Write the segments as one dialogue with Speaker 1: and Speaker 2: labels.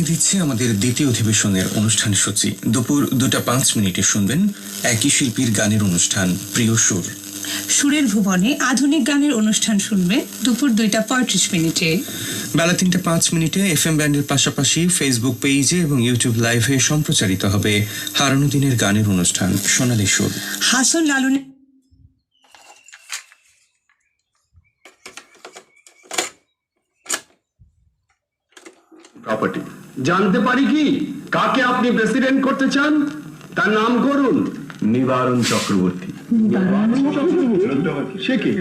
Speaker 1: জানিয়ে দিচ্ছে আমাদের দ্বিতীয় অধিবেশনের অনুষ্ঠান সূচি। দুপুর 2:05 শুনবেন একই শিল্পীর গানের অনুষ্ঠান প্রিয় সুর।
Speaker 2: সুরের ভুবনে আধুনিক গানের অনুষ্ঠান শুনবে দুপুর 2:35।
Speaker 1: বেলা 3:05 FM ব্যান্ডের পাশাপাশি ফেসবুক পেজে এবং ইউটিউব লাইভে সম্প্রচারিত হবে হারানো দিনের গানের অনুষ্ঠান সোনালী সুর।
Speaker 2: হাসন লালনের
Speaker 3: প্রপার্টি জানতে পারি কি কাকে আপনি প্রেসিডেন্ট করতে চান? তার নাম করুন নিবারণ চক্রবর্তী। সে কি?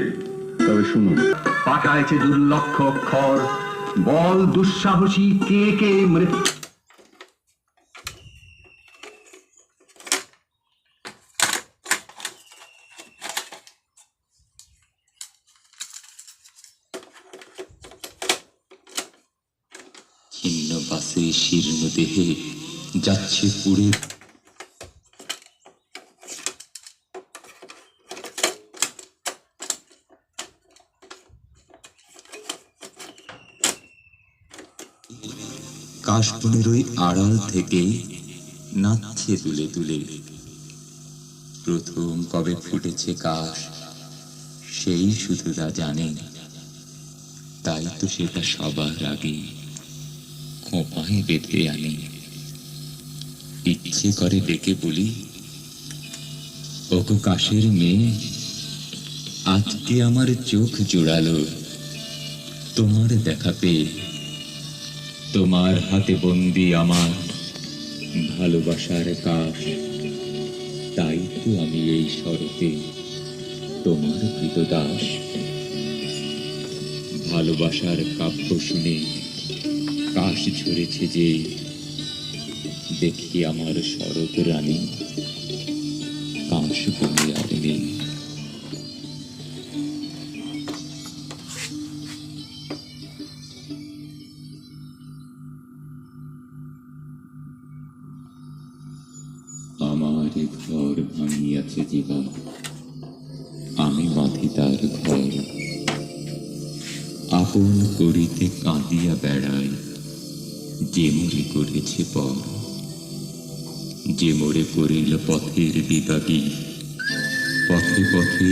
Speaker 3: তবে শুনুন, পাঠাইছে দুর্লক্ষ অক্ষর, বল দুঃসাহসী কে কে মৃত্যু।
Speaker 4: ছিন্ন বাসে শীর্ণ দেহে যাচ্ছে পুড়ে কাশবনের ওই আড়াল থেকে নাচছে তুলে তুলে। প্রথম কবে ফুটেছে কাশ সেই শুধু তা জানে, তাই তো সেটা সবার আগে খোঁপায় বেঁধে আনি। ইচ্ছে করে ডেকে বলি, ওগো কাশের মেয়ে, আজকে আমার চোখ জোড়ালো তোমার দেখা পেয়ে। তোমার হাতে বন্দি আমার ভালোবাসার কাশ, তাই তো আমি এই শরতে তোমার কৃতদাস। ভালোবাসার কাব্য শুনে কাশ ঝরেছে যে, দেখি আমার শরৎ রানী কাশ বনে আর নেই। আমার ঘর ভাঙিয়াছে জীবন, আমি বাঁধি তার ঘর। আপন করিতে কাঁদিয়া বেড়াই যে মরে করেছে পর। যে মরে করিল পথের বিভাগী, পথে পথে